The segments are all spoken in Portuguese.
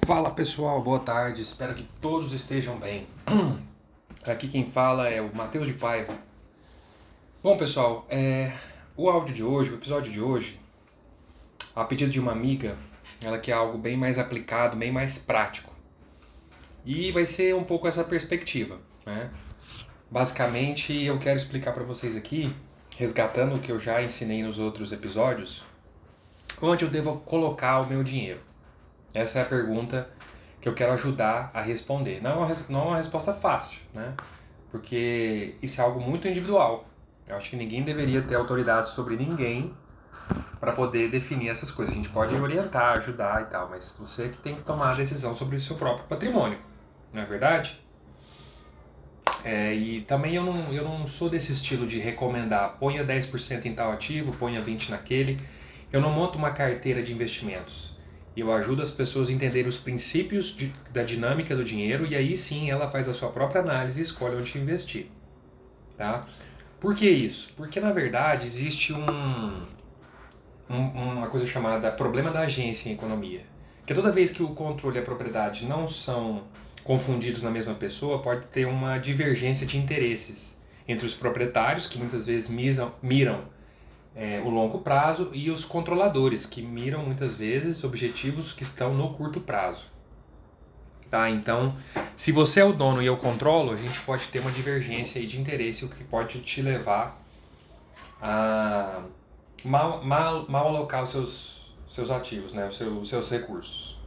Fala pessoal, boa tarde, espero que todos estejam bem. Aqui quem fala é o Matheus de Paiva. Bom pessoal, o áudio de hoje, o episódio de hoje, a pedido de uma amiga, ela quer algo bem mais aplicado, bem mais prático. E vai ser um pouco essa perspectiva, né? Basicamente eu quero explicar para vocês aqui, resgatando o que eu já ensinei nos outros episódios, onde eu devo colocar o meu dinheiro. Essa é a pergunta que eu quero ajudar a responder. Não é uma resposta fácil, né? Porque isso é algo muito individual. Eu acho que ninguém deveria ter autoridade sobre ninguém para poder definir essas coisas. A gente pode orientar, ajudar e tal, mas você que tem que tomar a decisão sobre o seu próprio patrimônio, não é verdade? E também eu não sou desse estilo de recomendar, ponha 10% em tal ativo, ponha 20% naquele. Eu não monto uma carteira de investimentos. Eu ajudo as pessoas a entenderem os princípios da dinâmica do dinheiro e aí sim ela faz a sua própria análise e escolhe onde investir. Tá? Por que isso? Porque na verdade existe uma coisa chamada problema da agência em economia. Que toda vez que o controle e a propriedade não são confundidos na mesma pessoa, pode ter uma divergência de interesses entre os proprietários, que muitas vezes miram o longo prazo, e os controladores, que miram muitas vezes objetivos que estão no curto prazo. Tá? Então, se você é o dono e eu controlo, a gente pode ter uma divergência aí de interesse, o que pode te levar a mal alocar os seus ativos, né? os seus recursos.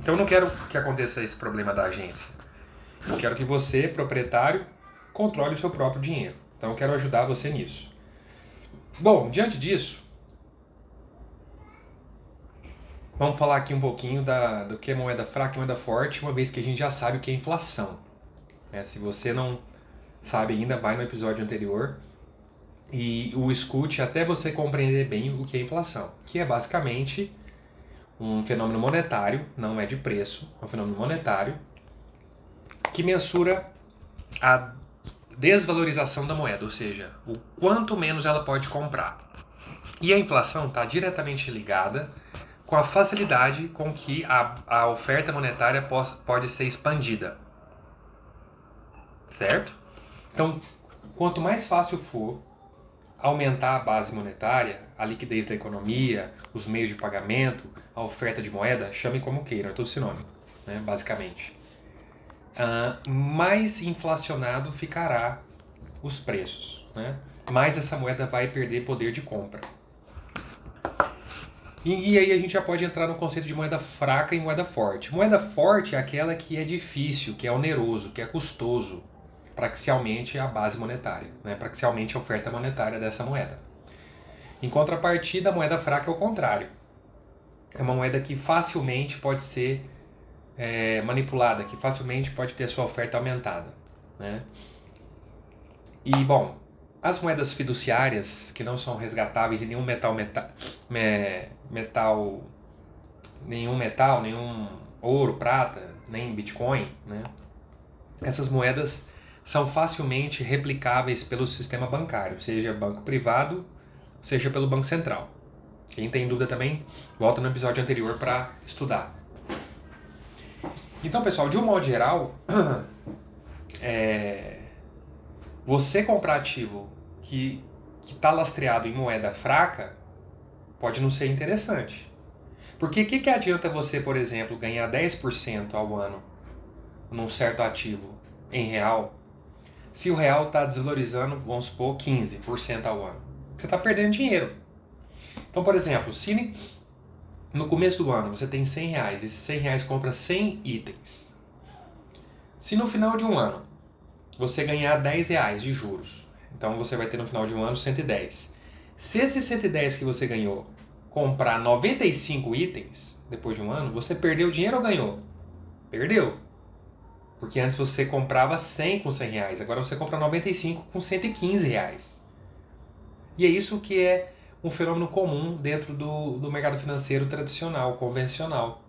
Então, eu não quero que aconteça esse problema da agência. Eu quero que você, proprietário, controle o seu próprio dinheiro. Então, eu quero ajudar você nisso. Bom, diante disso, vamos falar aqui um pouquinho do que é moeda fraca e moeda forte, uma vez que a gente já sabe o que é inflação. Se você não sabe ainda, vai no episódio anterior e o escute até você compreender bem o que é inflação, que é basicamente um fenômeno monetário, não é de preço, é um fenômeno monetário que mensura a desvalorização da moeda, ou seja, o quanto menos ela pode comprar. E a inflação está diretamente ligada com a facilidade com que a oferta monetária pode ser expandida. Certo? Então, quanto mais fácil for aumentar a base monetária, a liquidez da economia, os meios de pagamento, a oferta de moeda, chame como queiram, é tudo sinônimo, né, basicamente. Mais inflacionado ficará os preços, né? Mais essa moeda vai perder poder de compra. E aí a gente já pode entrar no conceito de moeda fraca e moeda forte. Moeda forte é aquela que é difícil, que é oneroso, que é custoso para que se aumente a base monetária, né? Para que se aumente a oferta monetária dessa moeda. Em contrapartida, a moeda fraca é o contrário. É uma moeda que facilmente pode ser manipulada, que facilmente pode ter sua oferta aumentada, né? E, bom, as moedas fiduciárias, que não são resgatáveis em nenhum nenhum ouro, prata, nem Bitcoin, né? Essas moedas são facilmente replicáveis pelo sistema bancário, seja banco privado, seja pelo Banco Central. Quem tem dúvida também, volta no episódio anterior para estudar. Então, pessoal, de um modo geral, você comprar ativo que está lastreado em moeda fraca pode não ser interessante. Porque o que adianta você, por exemplo, ganhar 10% ao ano num certo ativo em real, se o real está desvalorizando, vamos supor, 15% ao ano? Você está perdendo dinheiro. Então, por exemplo, se no começo do ano você tem 100 reais, esses 100 reais compra 100 itens. Se no final de um ano você ganhar 10 reais de juros, então você vai ter no final de um ano 110. Se esses 110 que você ganhou comprar 95 itens depois de um ano, você perdeu dinheiro ou ganhou? Perdeu. Porque antes você comprava 100 com 100 reais, agora você compra 95 com 115 reais. E é isso que é um fenômeno comum dentro do mercado financeiro tradicional, convencional.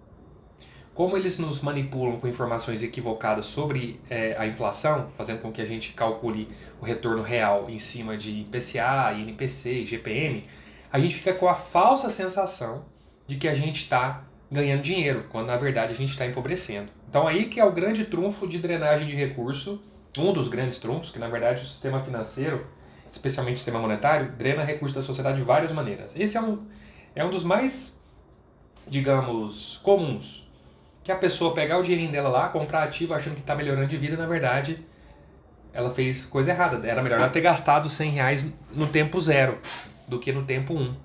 Como eles nos manipulam com informações equivocadas sobre a inflação, fazendo com que a gente calcule o retorno real em cima de IPCA, INPC, GPM, a gente fica com a falsa sensação de que a gente está ganhando dinheiro, quando na verdade a gente está empobrecendo. Então aí que é o grande trunfo de drenagem de recurso, um dos grandes trunfos, que na verdade o sistema financeiro, especialmente o sistema monetário, drena recursos da sociedade de várias maneiras. Esse é um dos mais, digamos, comuns. Que a pessoa pegar o dinheirinho dela lá, comprar ativo achando que está melhorando de vida, na verdade ela fez coisa errada. Era melhor ela ter gastado R$100 no tempo zero do que no tempo 1.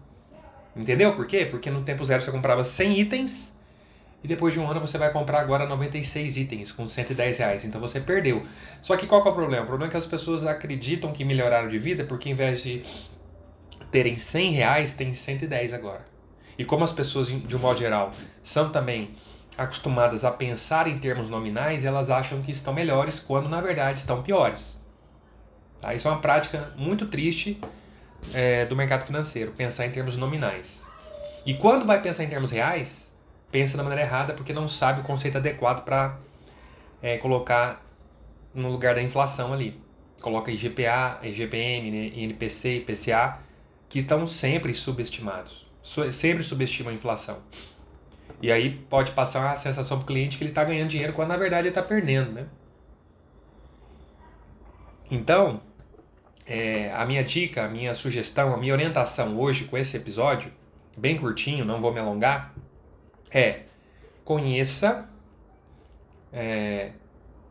Entendeu por quê? Porque no tempo zero você comprava 100 itens e depois de um ano você vai comprar agora 96 itens com R$110. Então você perdeu. Só que qual que é o problema? O problema é que as pessoas acreditam que melhoraram de vida porque, em vez de terem R$100, tem 110 agora. E como as pessoas, de um modo geral, são também acostumadas a pensar em termos nominais, elas acham que estão melhores quando na verdade estão piores. Tá? Isso é uma prática muito triste do mercado financeiro, pensar em termos nominais. E quando vai pensar em termos reais, pensa da maneira errada porque não sabe o conceito adequado para colocar no lugar da inflação ali. Coloca IGPA, IGPM, INPC, IPCA, que estão sempre subestimados. Sempre subestimam a inflação. E aí pode passar a sensação para o cliente que ele está ganhando dinheiro quando na verdade ele está perdendo, né? Então, a minha dica, a minha sugestão, a minha orientação hoje com esse episódio, bem curtinho, não vou me alongar, conheça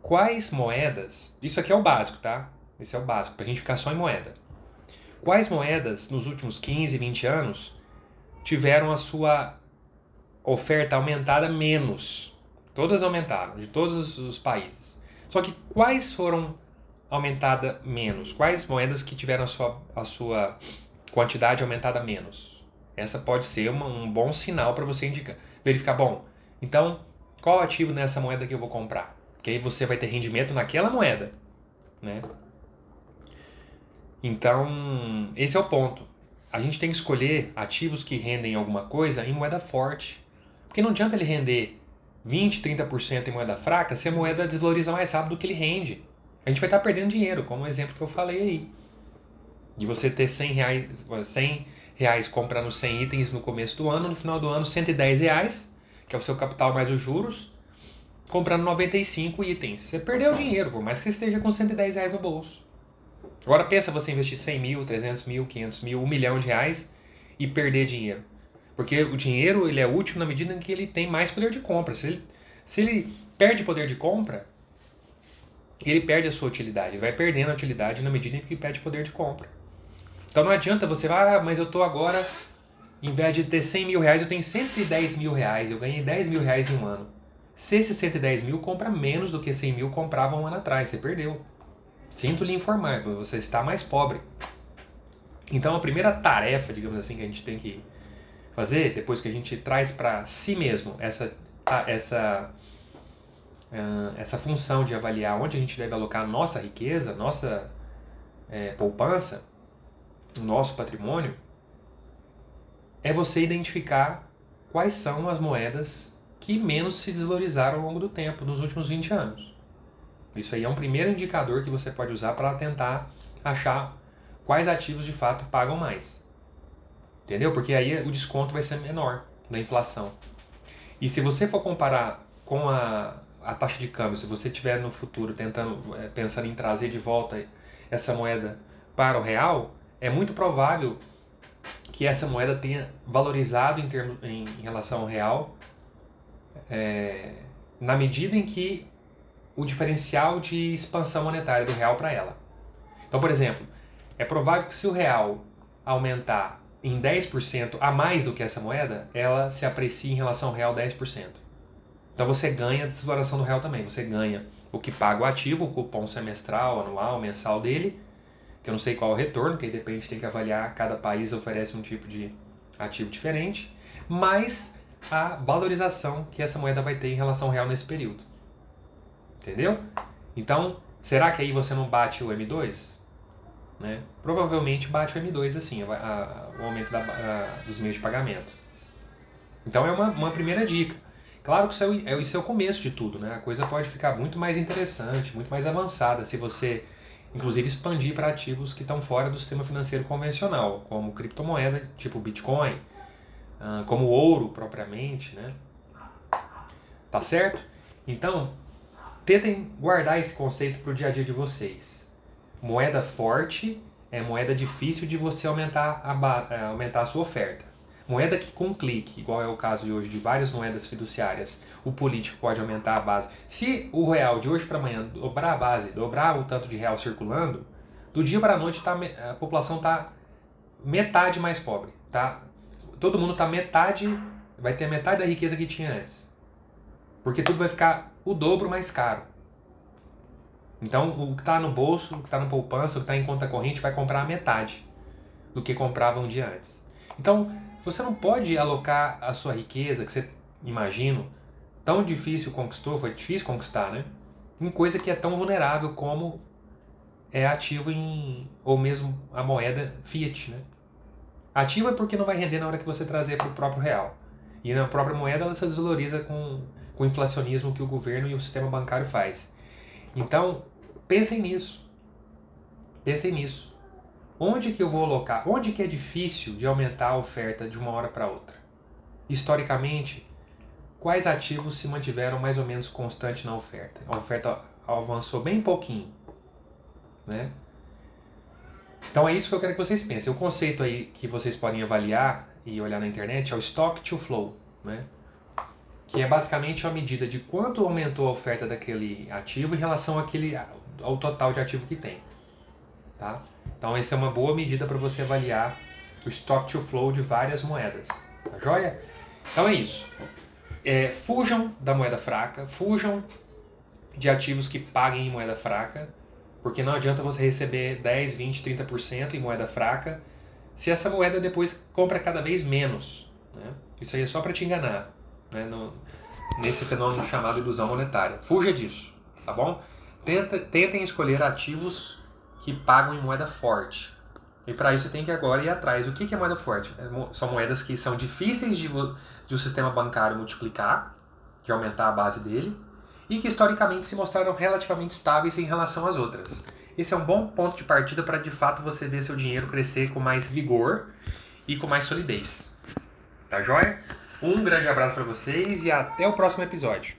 quais moedas, isso aqui é o básico, tá? Esse é o básico, pra gente ficar só em moeda. Quais moedas nos últimos 15, 20 anos tiveram a sua oferta aumentada menos? Todas aumentaram, de todos os países. Só que quais foram aumentada menos? Quais moedas que tiveram a sua quantidade aumentada menos? Essa pode ser um bom sinal para você verificar, bom, então qual ativo nessa moeda que eu vou comprar? Porque aí você vai ter rendimento naquela moeda, né? Então, esse é o ponto. A gente tem que escolher ativos que rendem alguma coisa em moeda forte. Porque não adianta ele render 20, 30% em moeda fraca se a moeda desvaloriza mais rápido do que ele rende. A gente vai estar perdendo dinheiro, como o exemplo que eu falei aí. De você ter R$100 comprando 100 itens no começo do ano, no final do ano R$110, que é o seu capital mais os juros, comprando 95 itens. Você perdeu dinheiro, por mais que você esteja com R$110 no bolso. Agora pensa você investir 100 mil, 300 mil, 500 mil, R$1 milhão e perder dinheiro. Porque o dinheiro ele é útil na medida em que ele tem mais poder de compra. Se ele perde poder de compra, ele perde a sua utilidade. Ele vai perdendo a utilidade na medida em que perde poder de compra. Então não adianta você falar, mas eu estou agora, em vez de ter 100 mil reais, eu tenho 110 mil reais. Eu ganhei 10 mil reais em um ano. Se esse 110 mil compra menos do que 100 mil comprava um ano atrás, você perdeu. Sinto lhe informar, você está mais pobre. Então a primeira tarefa, digamos assim, que a gente tem que fazer, depois que a gente traz para si mesmo essa função de avaliar onde a gente deve alocar nossa riqueza, nossa poupança, nosso patrimônio, é você identificar quais são as moedas que menos se desvalorizaram ao longo do tempo, nos últimos 20 anos. Isso aí é um primeiro indicador que você pode usar para tentar achar quais ativos de fato pagam mais. Entendeu? Porque aí o desconto vai ser menor da inflação. E se você for comparar com a taxa de câmbio, se você estiver no futuro pensando em trazer de volta essa moeda para o real, é muito provável que essa moeda tenha valorizado em relação ao real na medida em que o diferencial de expansão monetária do real para ela. Então, por exemplo, é provável que se o real aumentar em 10% a mais do que essa moeda, ela se aprecie em relação ao real 10%. Então você ganha a desvaloração do real também. Você ganha o que paga o ativo, o cupom semestral, anual, mensal dele, que eu não sei qual é o retorno, que aí depende, tem que avaliar, cada país oferece um tipo de ativo diferente, mais a valorização que essa moeda vai ter em relação ao real nesse período. Entendeu? Então, será que aí você não bate o M2? Né? Provavelmente bate o M2 assim, o aumento dos meios de pagamento. Então é uma primeira dica. Claro que isso é o começo de tudo, né? A coisa pode ficar muito mais interessante, muito mais avançada se você, inclusive, expandir para ativos que estão fora do sistema financeiro convencional, como criptomoeda, tipo Bitcoin, como ouro propriamente, né? Tá certo? Então, tentem guardar esse conceito para o dia a dia de vocês. Moeda forte é moeda difícil de você aumentar a sua oferta. Moeda que com clique, igual é o caso de hoje de várias moedas fiduciárias, o político pode aumentar a base. Se o real de hoje para amanhã dobrar a base, dobrar o tanto de real circulando, do dia para a noite a população está metade mais pobre. Tá? Todo mundo vai ter metade da riqueza que tinha antes. Porque tudo vai ficar o dobro mais caro. Então, o que está no bolso, o que está na poupança, o que está em conta corrente, vai comprar a metade do que comprava um dia antes. Então, você não pode alocar a sua riqueza, que você, imagino, tão difícil conquistou, foi difícil conquistar, né? Em coisa que é tão vulnerável como é ativo ou mesmo a moeda fiat, né? Ativo é porque não vai render na hora que você trazer para o próprio real. E na própria moeda ela se desvaloriza com o inflacionismo que o governo e o sistema bancário faz. Então, pensem nisso. Pensem nisso. Onde que eu vou alocar? Onde que é difícil de aumentar a oferta de uma hora para outra? Historicamente, quais ativos se mantiveram mais ou menos constante na oferta? A oferta avançou bem pouquinho, né? Então é isso que eu quero que vocês pensem. O conceito aí que vocês podem avaliar e olhar na internet é o Stock to Flow, né? Que é basicamente uma medida de quanto aumentou a oferta daquele ativo em relação ao total de ativo que tem. Tá? Então essa é uma boa medida para você avaliar o Stock to Flow de várias moedas. Tá joia? Então é isso. Fujam da moeda fraca, fujam de ativos que paguem em moeda fraca, porque não adianta você receber 10, 20, 30% em moeda fraca se essa moeda depois compra cada vez menos. Né? Isso aí é só para te enganar. Né, nesse fenômeno chamado ilusão monetária. Fuja disso, tá bom? Tentem escolher ativos que pagam em moeda forte. E para isso tem que agora ir atrás. O que é moeda forte? São moedas que são difíceis de o sistema bancário multiplicar, de aumentar a base dele, e que historicamente se mostraram relativamente estáveis em relação às outras. Esse é um bom ponto de partida para de fato você ver seu dinheiro crescer com mais vigor e com mais solidez. Tá joia? Um grande abraço para vocês e até o próximo episódio.